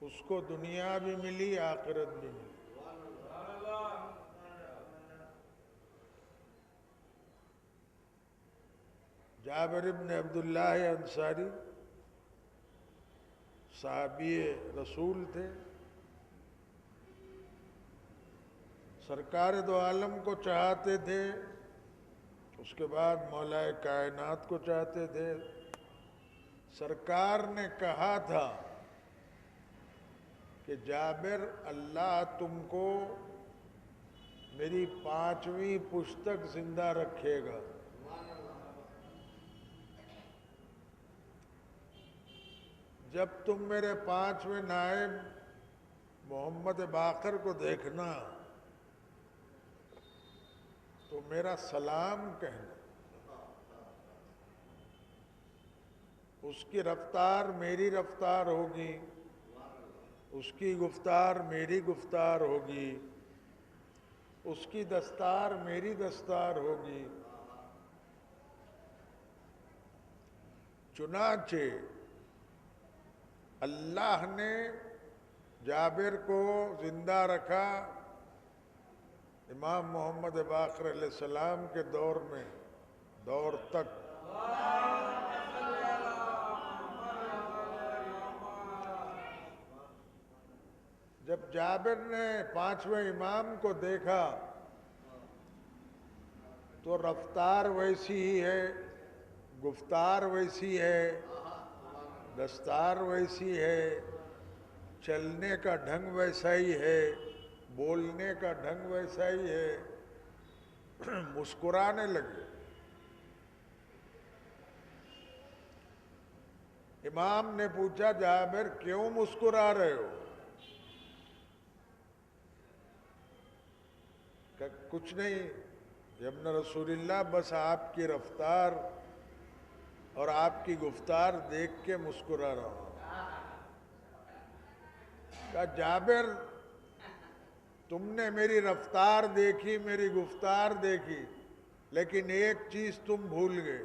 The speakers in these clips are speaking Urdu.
اس کو دنیا بھی ملی، آخرت بھی ملی۔ جابر ابن عبداللہ انصاری صحابی رسول تھے، سرکار دو عالم کو چاہتے تھے، اس کے بعد مولا کائنات کو چاہتے تھے۔ سرکار نے کہا تھا کہ جابر، اللہ تم کو میری 5ویں پشت تک زندہ رکھے گا۔ جب تم میرے 5ویں نائب محمد باقر کو دیکھنا تو میرا سلام کہنا، اس کی رفتار میری رفتار ہوگی، اس کی گفتار میری گفتار ہوگی، اس کی دستار میری دستار ہوگی۔ چنانچہ اللہ نے جابر کو زندہ رکھا امام محمد باقر علیہ السلام کے دور تک۔ جب جابر نے 5ویں امام کو دیکھا تو رفتار ویسی ہی ہے، گفتار ویسی ہے، دستار ویسی ہے، چلنے کا ڈھنگ ویسا ہی ہے، بولنے کا ڈھنگ ویسا ہی ہے، مسکرانے لگے۔ امام نے پوچھا، جابر کیوں مسکرا رہے ہو؟ کہ کچھ نہیں یا ابن رسول اللہ، بس آپ کی رفتار اور آپ کی گفتار دیکھ کے مسکرا رہا ہوں۔ کہا جابر، تم نے میری رفتار دیکھی، میری گفتار دیکھی، لیکن ایک چیز تم بھول گئے۔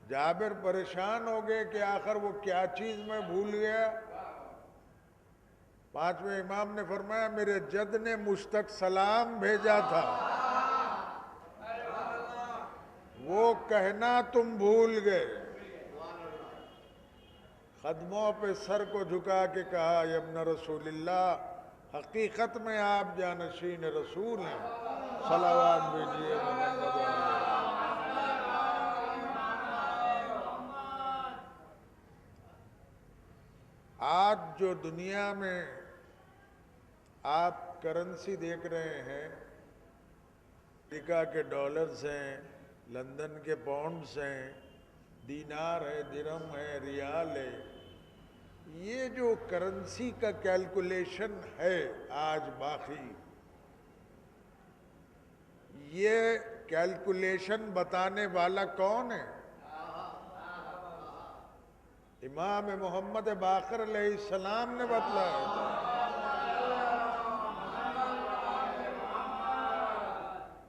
جابر پریشان ہو گئے کہ آخر وہ کیا چیز میں بھول گیا۔ 5ویں امام نے فرمایا، میرے جد نے مجھ تک سلام بھیجا تھا، وہ کہنا تم بھول گئے۔ قدموں پہ سر کو جھکا کے کہا، یا ابن رسول اللہ، حقیقت میں آپ جانشین رسول ہیں، صلوات بھیجیے محمد علیہ۔ آج جو دنیا میں آپ کرنسی دیکھ رہے ہیں، امریکہ کے ڈالرز ہیں، لندن کے پاؤنڈز ہیں، دینار ہے، درہم ہے، ریال ہے، یہ جو کرنسی کا کیلکولیشن ہے آج باقی، یہ کیلکولیشن بتانے والا کون ہے؟ امام محمد باقر علیہ السلام نے بتلایا تھا۔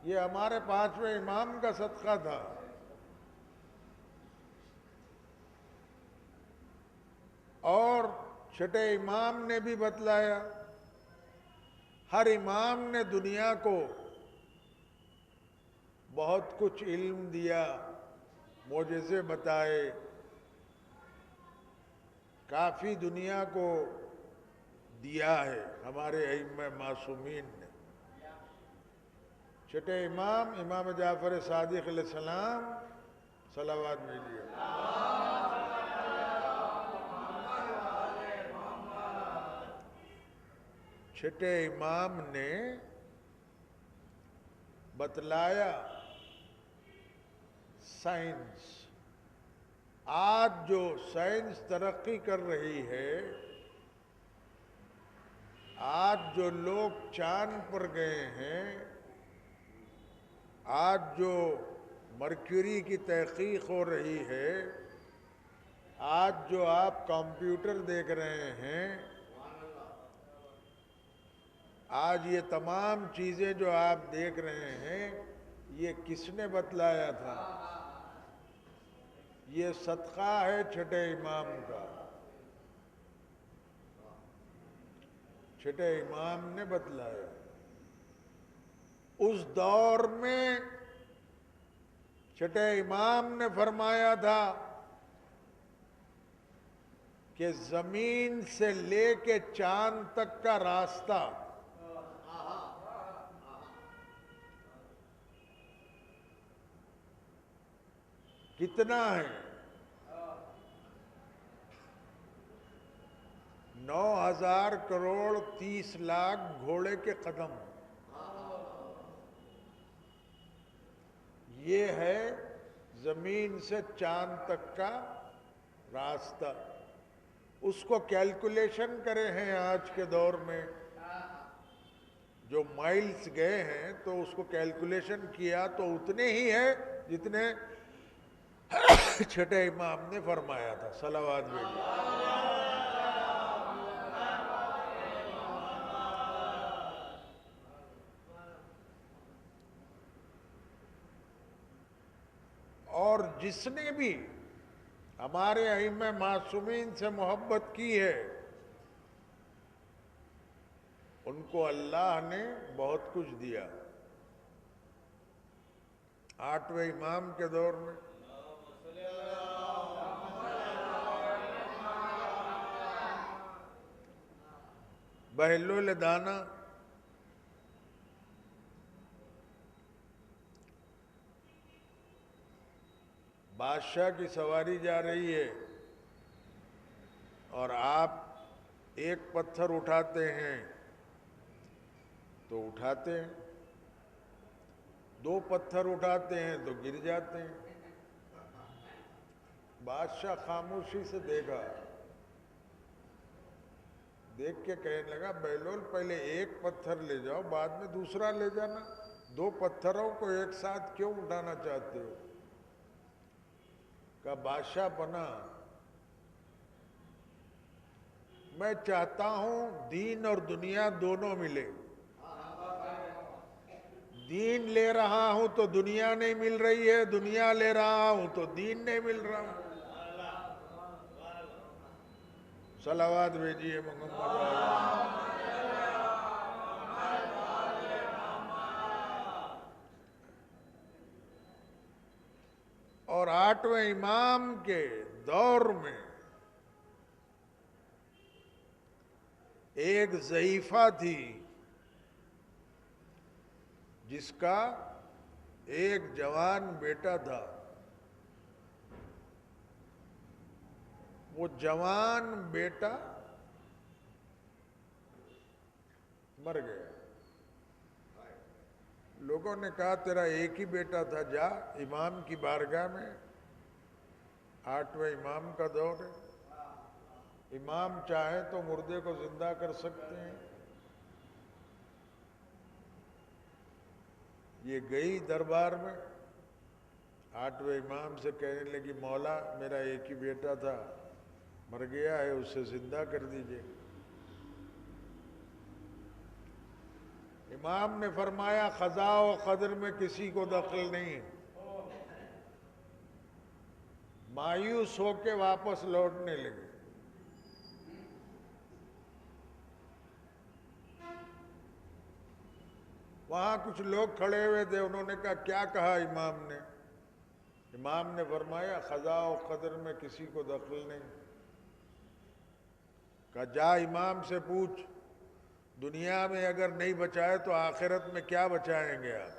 یہ ہمارے 5ویں امام کا صدقہ تھا۔ اور چھٹے امام نے بھی بتلایا۔ ہر امام نے دنیا کو بہت کچھ علم دیا، معجزے بتائے، کافی دنیا کو دیا ہے ہمارے ائمہ معصومین نے۔ چھٹے امام، امام جعفر صادق علیہ السلام، صلوات بھیجیے۔ چھٹے امام نے بتلایا سائنس۔ آج جو سائنس ترقی کر رہی ہے، آج جو لوگ چاند پر گئے ہیں، آج جو مرکوری کی تحقیق ہو رہی ہے، آج جو آپ کمپیوٹر دیکھ رہے ہیں، آج یہ تمام چیزیں جو آپ دیکھ رہے ہیں، یہ کس نے بتلایا تھا؟ یہ صدقہ ہے چھٹے امام کا۔ چھٹے امام نے بتلایا۔ اس دور میں چھٹے امام نے فرمایا تھا کہ زمین سے لے کے چاند تک کا راستہ کتنا ہے؟ 9,000 کروڑ 30 لاکھ گھوڑے کے قدم۔ یہ ہے زمین سے چاند تک کا راستہ۔ اس کو کیلکولیشن کرے ہیں آج کے دور میں، جو مائلز گئے ہیں تو اس کو کیلکولیشن کیا تو اتنے ہی ہے جتنے چھٹے امام نے فرمایا تھا۔ صلوات بھیجیے۔ اور جس نے بھی ہمارے ائمہ معصومین سے محبت کی ہے ان کو اللہ نے بہت کچھ دیا۔ 8ویں امام کے دور میں بہلول دانا بادشاہ کی سواری جا رہی ہے اور آپ ایک پتھر اٹھاتے ہیں تو اٹھاتے ہیں، 2 پتھر اٹھاتے ہیں تو گر جاتے ہیں۔ بادشاہ خاموشی سے دیکھا، دیکھ کے کہنے لگا بہلول پہلے ایک پتھر لے جاؤ بعد میں دوسرا لے جانا، 2 پتھروں کو ایک ساتھ کیوں اٹھانا چاہتے ہو؟ کہا بادشاہ بنا میں چاہتا ہوں دین اور دنیا دونوں ملے، دین لے رہا ہوں تو دنیا نہیں مل رہی ہے، دنیا لے رہا ہوں تو دین نہیں مل رہا۔ صلوات بھیجیے محمد علیہ۔ اور 8ویں امام کے دور میں ایک ضعیفہ تھی جس کا ایک جوان بیٹا تھا، وہ جوان بیٹا مر گیا۔ لوگوں نے کہا تیرا ایک ہی بیٹا تھا، جا امام کی بارگاہ میں، 8ویں امام کا دور ہے، امام چاہیں تو مردے کو زندہ کر سکتے ہیں۔ یہ گئی دربار میں، 8ویں امام سے کہنے لگی مولا میرا ایک ہی بیٹا تھا مر گیا ہے، اسے زندہ کر دیجئے۔ امام نے فرمایا قضاء و قدر میں کسی کو دخل نہیں، مایوس ہو کے واپس لوٹنے لگے۔ وہاں کچھ لوگ کھڑے ہوئے تھے، انہوں نے کہا کیا کہا امام نے؟ امام نے فرمایا قضاء و قدر میں کسی کو دخل نہیں۔ کہا جا امام سے پوچھ، دنیا میں اگر نہیں بچائے تو آخرت میں کیا بچائیں گے آپ؟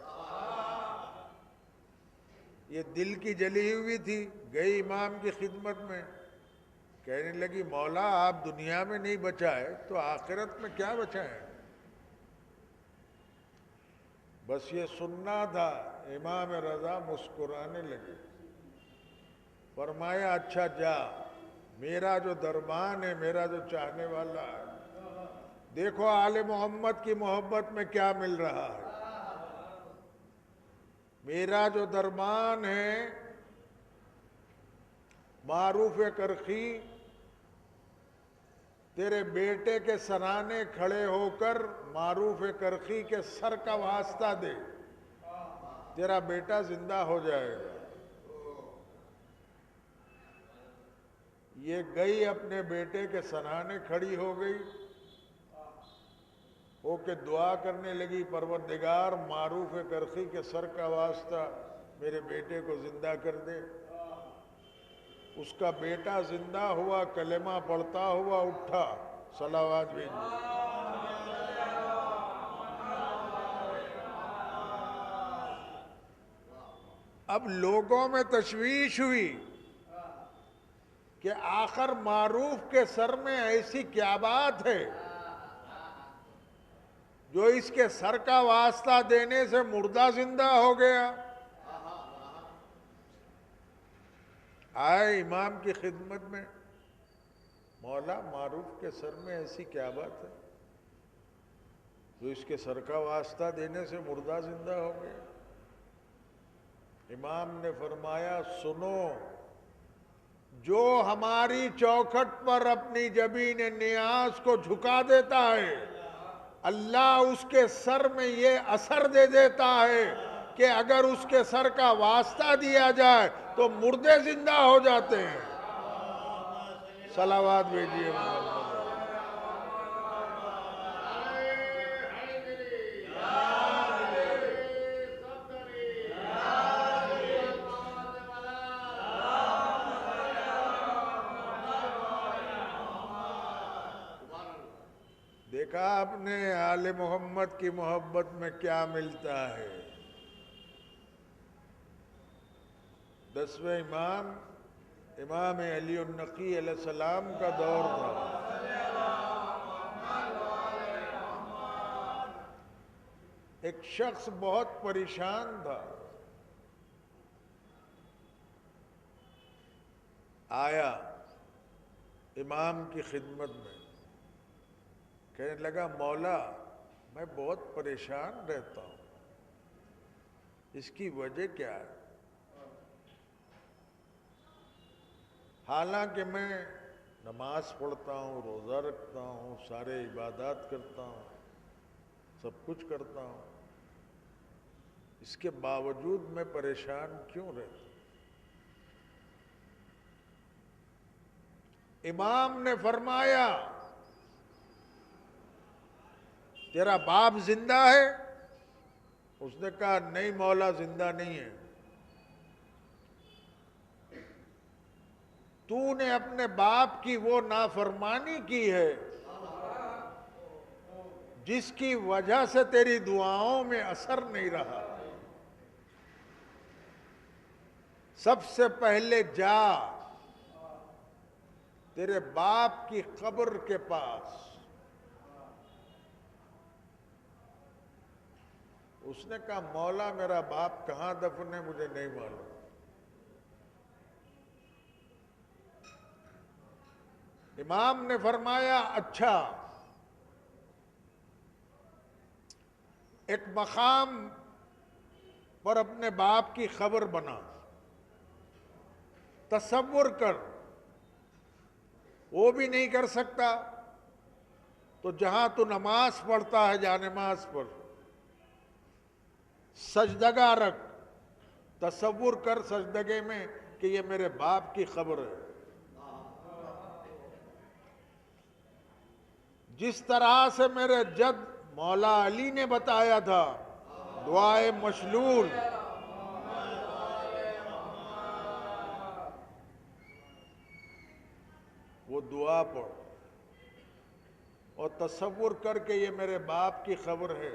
یہ دل کی جلی ہوئی تھی، گئی امام کی خدمت میں، کہنے لگی مولا آپ دنیا میں نہیں بچائے تو آخرت میں کیا بچائیں؟ بس یہ سننا تھا۔ امام رضا مسکرانے لگے، فرمایا اچھا جا، میرا جو دربان ہے، میرا جو چاہنے والا ہے، دیکھو آل محمد کی محبت میں کیا مل رہا ہے۔ میرا جو دربان ہے معروف کرخی تیرے بیٹے کے سرانے کھڑے ہو کر معروف کرخی کے سر کا واسطہ دے، تیرا بیٹا زندہ ہو جائے گا۔ یہ گئی اپنے بیٹے کے سرانے کھڑی ہو گئی، ہو کے دعا کرنے لگی، پروردگار معروف کرخی کے سر کا واسطہ میرے بیٹے کو زندہ کر دے۔ اس کا بیٹا زندہ ہوا، کلمہ پڑھتا ہوا اٹھا، صلوات بھیجیے۔ اب لوگوں میں تشویش ہوئی کہ آخر معروف کے سر میں ایسی کیا بات ہے جو اس کے سر کا واسطہ دینے سے مردہ زندہ ہو گیا۔ آئے امام کی خدمت میں، مولا معروف کے سر میں ایسی کیا بات ہے جو اس کے سر کا واسطہ دینے سے مردہ زندہ ہو گیا؟ امام نے فرمایا سنو، جو ہماری چوکھٹ پر اپنی جبین نیاز کو جھکا دیتا ہے، اللہ اس کے سر میں یہ اثر دے دیتا ہے کہ اگر اس کے سر کا واسطہ دیا جائے تو مردے زندہ ہو جاتے ہیں۔ صلوات بھیجیے محمد۔ دیکھا آپ نے آل محمد کی محبت میں کیا ملتا ہے؟ 10ویں امام امام علی النقی علیہ السلام کا دور تھا۔ ایک شخص بہت پریشان تھا، آیا امام کی خدمت میں، کہنے لگا مولا میں بہت پریشان رہتا ہوں، اس کی وجہ کیا ہے؟ حالانکہ میں نماز پڑھتا ہوں، روزہ رکھتا ہوں، سارے عبادات کرتا ہوں، سب کچھ کرتا ہوں، اس کے باوجود میں پریشان کیوں رہتا ہوں؟ امام نے فرمایا تیرا باپ زندہ ہے؟ اس نے کہا نہیں مولا زندہ نہیں ہے۔ تو نے اپنے باپ کی وہ نافرمانی کی ہے جس کی وجہ سے تیری دعاؤں میں اثر نہیں رہا۔ سب سے پہلے جا تیرے باپ کی قبر کے پاس۔ اس نے کہا مولا میرا باپ کہاں دفن ہے مجھے نہیں معلوم۔ امام نے فرمایا اچھا، ایک مقام پر اپنے باپ کی قبر بنا، تصور کر، وہ بھی نہیں کر سکتا تو جہاں تو نماز پڑھتا ہے جا نماز پڑھ، سجدگاہ رکھ، تصور کر سجدگے میں کہ یہ میرے باپ کی قبر ہے۔ جس طرح سے میرے جد مولا علی نے بتایا تھا، دعائے مشلول، وہ دعا پڑھ اور تصور کر کے یہ میرے باپ کی قبر ہے،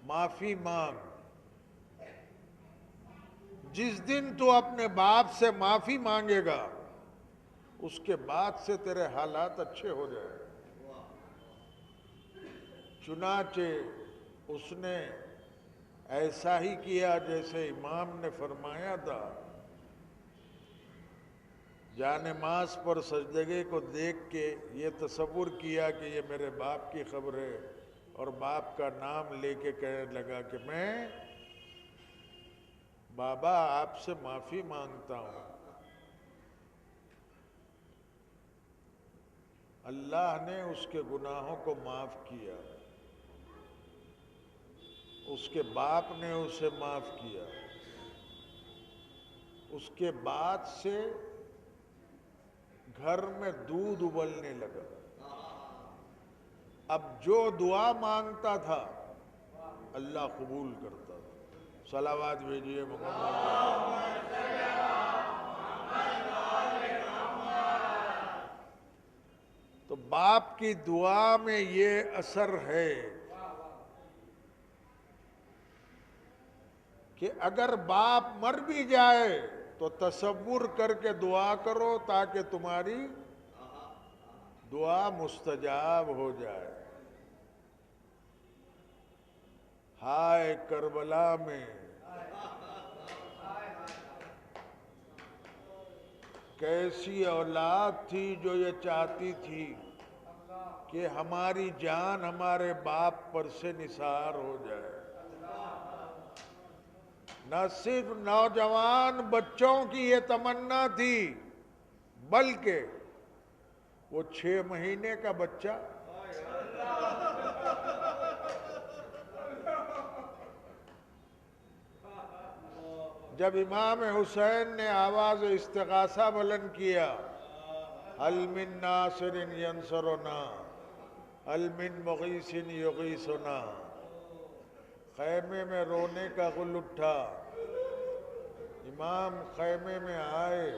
معافی مانگ۔ جس دن تو اپنے باپ سے معافی مانگے گا اس کے بعد سے تیرے حالات اچھے ہو جائیں۔ چنانچہ اس نے ایسا ہی کیا جیسے امام نے فرمایا تھا، جا نماز پر سجدگے کو دیکھ کے یہ تصور کیا کہ یہ میرے باپ کی قبر ہے، اور باپ کا نام لے کے کہنے لگا کہ میں بابا آپ سے معافی مانگتا ہوں۔ اللہ نے اس کے گناہوں کو معاف کیا، اس کے باپ نے اسے معاف کیا۔ اس کے بعد سے گھر میں دودھ ابلنے لگا۔ اب جو دعا مانگتا تھا اللہ قبول کرتا تھا۔ صلوات بھیجیے محمد۔ تو باپ کی دعا میں یہ اثر ہے کہ اگر باپ مر بھی جائے تو تصور کر کے دعا کرو تاکہ تمہاری دعا مستجاب ہو جائے۔ ہائے کربلا میں کیسی اولاد تھی جو یہ چاہتی تھی کہ ہماری جان ہمارے باپ پر سے نثار ہو جائے۔ نہ صرف نوجوان بچوں کی یہ تمنا تھی بلکہ وہ 6 مہینے کا بچہ جب امام حسین نے آواز استغاثہ بلند کیا، هل من ناصر ینصرنا هل من مغیث یغیثنا، خیمے میں رونے کا غل اٹھا۔ امام خیمے میں آئے،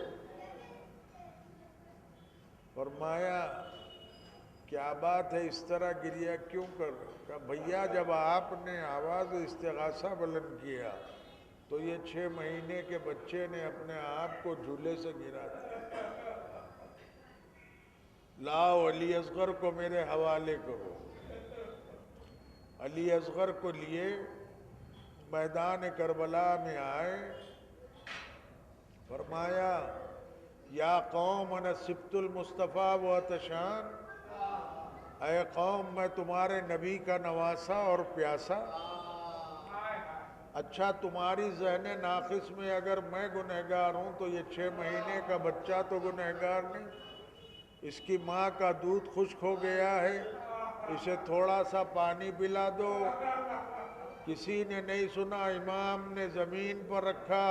فرمایا کیا بات ہے، اس طرح گریہ کیوں کر رہے؟ کہا بھیا جب آپ نے آواز استغاثہ بلند کیا تو یہ 6 مہینے کے بچے نے اپنے آپ کو جھولے سے گرا دیا۔ لاؤ علی اصغر کو میرے حوالے کرو۔ علی اصغر کو لیے میدان کربلا میں آئے، فرمایا یا قوم انا سبت المصطفیٰ و اتشان، اے قوم میں تمہارے نبی کا نواسا اور پیاسا۔ اچھا تمہاری ذہن ناقص میں اگر میں گنہگار ہوں تو یہ 6 مہینے کا بچہ تو گنہگار نہیں، اس کی ماں کا دودھ خشک ہو گیا ہے، اسے تھوڑا سا پانی پلا دو۔ کسی نے نہیں سنا، امام نے زمین پر رکھا،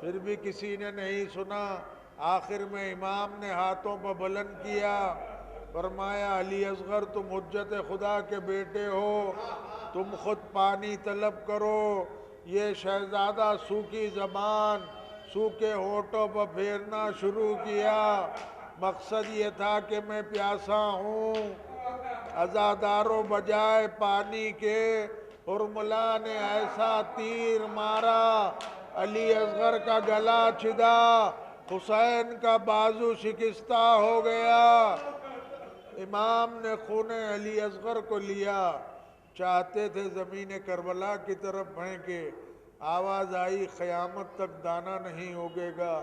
پھر بھی کسی نے نہیں سنا۔ آخر میں امام نے ہاتھوں پر بلند کیا، فرمایا علی اصغر تم حجت خدا کے بیٹے ہو، تم خود پانی طلب کرو۔ یہ شہزادہ سوکھی زبان سوکھے ہونٹوں پر پھیرنا شروع کیا، مقصد یہ تھا کہ میں پیاسا ہوں۔ عزاداروں بجائے پانی کے حرملا نے ایسا تیر مارا، علی اصغر کا گلا چھدا، حسین کا بازو شکستہ ہو گیا۔ امام نے خون علی اصغر کو لیا، چاہتے تھے زمین کربلا کی طرف پھینکے، آواز آئی قیامت تک دانہ نہیں اگے گا۔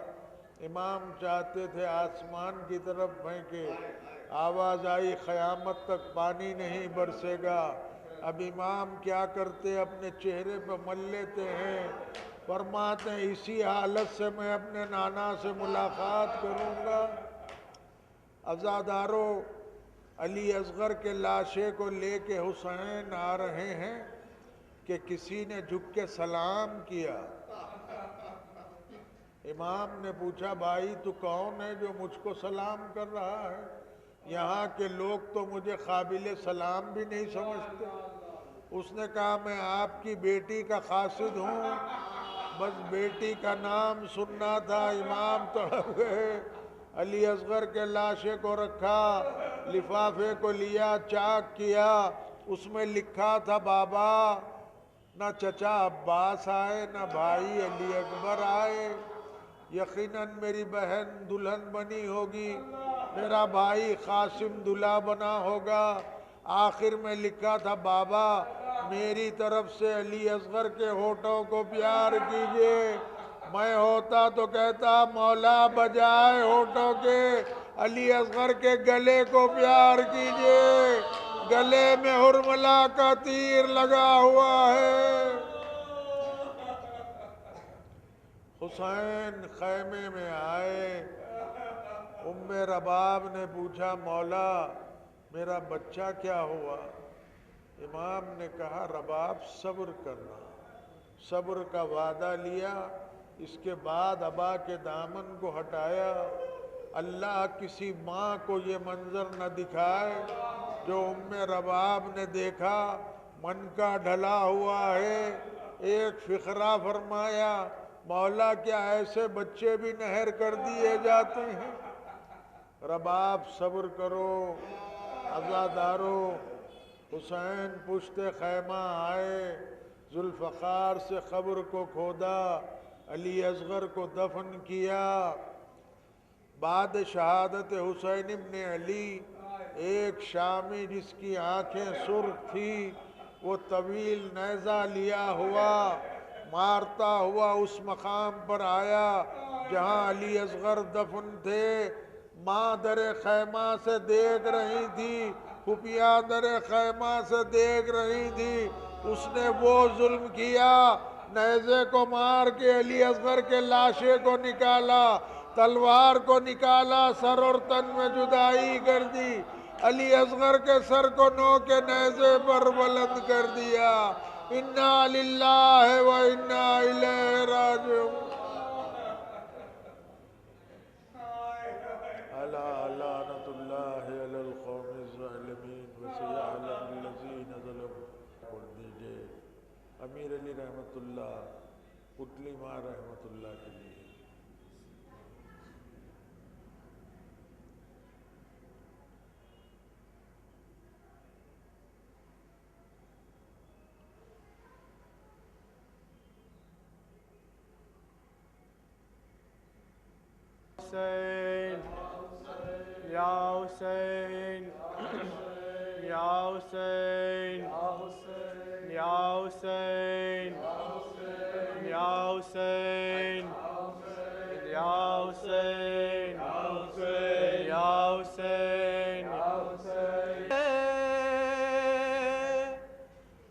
امام چاہتے تھے آسمان کی طرف پھینکے، آواز آئی قیامت تک پانی نہیں برسے گا۔ اب امام کیا کرتے، اپنے چہرے پہ مل لیتے ہیں، فرماتے ہیں اسی حالت سے میں اپنے نانا سے ملاقات کروں گا۔ عزاداروں علی اصغر کے لاشے کو لے کے حسین آ رہے ہیں کہ کسی نے جھک کے سلام کیا۔ امام نے پوچھا بھائی تو کون ہے جو مجھ کو سلام کر رہا ہے؟ یہاں کے لوگ تو مجھے قابل سلام بھی نہیں سمجھتے۔ اس نے کہا میں آپ کی بیٹی کا قاصد ہوں، بس بیٹی کا نام سننا تھا۔ امام تڑپ گئے، علی اصغر کے لاشے کو رکھا، لفافے کو لیا، چاک کیا، اس میں لکھا تھا بابا نہ چچا عباس آئے نہ بھائی علی اکبر آئے، یقیناً میری بہن دلہن بنی ہوگی، میرا بھائی قاسم دلہا بنا ہوگا۔ آخر میں لکھا تھا بابا میری طرف سے علی اصغر کے ہونٹوں کو پیار کیجئے۔ میں ہوتا تو کہتا مولا بجائے ہونٹوں کے علی اصغر کے گلے کو پیار کیجئے، گلے میں حرملا کا تیر لگا ہوا ہے۔ حسین خیمے میں آئے، ام رباب نے پوچھا مولا میرا بچہ کیا ہوا؟ امام نے کہا رباب صبر کرنا، صبر کا وعدہ لیا، اس کے بعد ابا کے دامن کو ہٹایا۔ اللہ کسی ماں کو یہ منظر نہ دکھائے جو رباب نے دیکھا من کا ڈھلا ہوا ہے، ایک فقرہ فرمایا مولا کیا ایسے بچے بھی نہر کر دیے جاتے ہیں؟ رباب صبر کرو عزادارو، حسین پشت خیمہ آئے، ذوالفقار سے قبر کو کھودا، علی اصغر کو دفن کیا۔ بعد شہادت حسین ابن علی ایک شامی جس کی آنکھیں سرخ تھی، وہ طویل نیزہ لیا ہوا مارتا ہوا اس مقام پر آیا جہاں علی اصغر دفن تھے۔ ماں در خیمہ سے دیکھ رہی تھی، پھپھیاں در خیمہ سے دیکھ رہی تھی، اس نے وہ ظلم کیا، نیزے کو مار کے علی اصغر کے لاشے کو نکالا، تلوار کو نکالا، سر اور تن میں جدائی کر دی، علی اصغر کے سر کو نو کے نیزے پر بلند کر دیا۔ انا للہ و انا الیہ راجعون۔ الا لعنت اللہ علی القوم الظالمین وسیعلم الذین ظلموا۔ بول دیجئے امیر علی رحمت اللہ، پتلی ماں رحمت اللہ کے لیے۔ حسین یا حسین یا حسین یا حسین یا حسین یا حسین یا حسین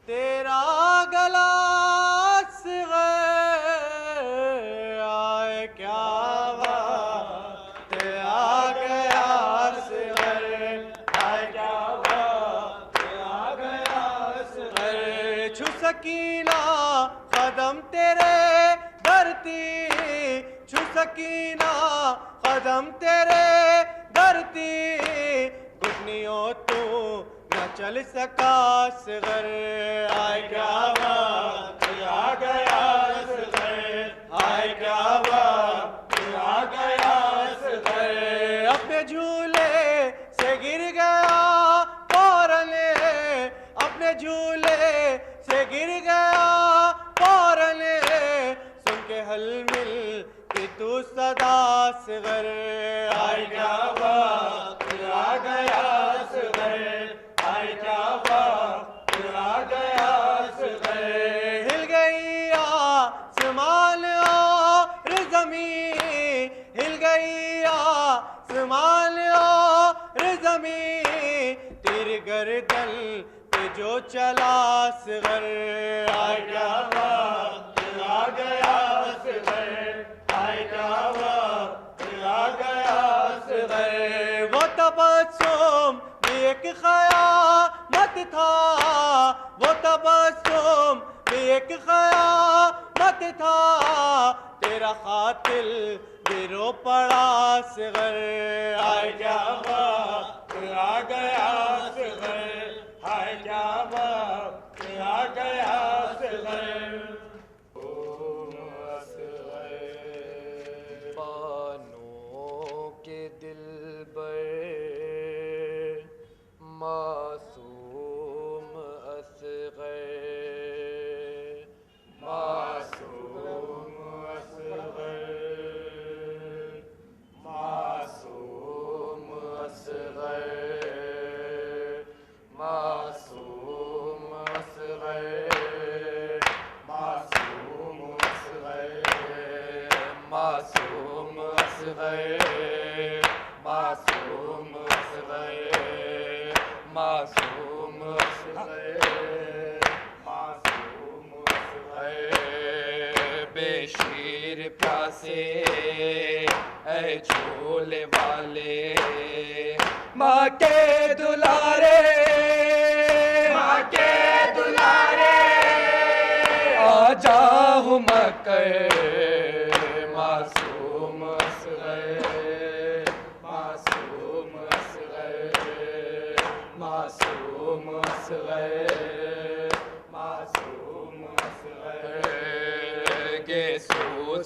تیرا گلا سکینہ قدم تیرے دھرتی، چھو سکینہ قدم تیرے دھرتی، گھٹنیوں تو نہ چل سکا صغر، آئے کیا وقت آ گیا صغر، آئے کیا وقت آ گیا صغر، اپنے جھولے سے گر گیا فوراً، اپنے جھولے سے گر گیا فوراً، سن کے حل مل کہ تو صدا صغر، آئے کیا وقت آ گیا صغر، آئے کیا وقت آ گیا صغر، ہل گئی آسمان اور زمین، ہل گئی آسمان اور زمین، تیر گردن جو چلا صغر، آئے کیا وقت آ گیا صغر، آئے کیا وقت آ گیا صغر، وہ تبسم بھی ایک قیامت تھا، وہ تبسم بھی ایک قیامت تھا، تیرا قاتل بھی رو پڑا صغر، آئے کیا وقت آ گیا صغر، آئے کیا وقت آ گیا صغر، بانوں کے دلبر معصوم اصغر، معصوم اصغر، معصوم اصغر، معصوم اصغر، معصوم اصغر، معصوم اصغر، معصوم اصغر، معصوم اصغر، معصوم اصغر، بے شیر پیاسے اے جھولے والے، ماں کے دلارے، ماں کے دلارے، آ جاؤ مکر، معصوم اصغر، معصوم اصغر، معصوم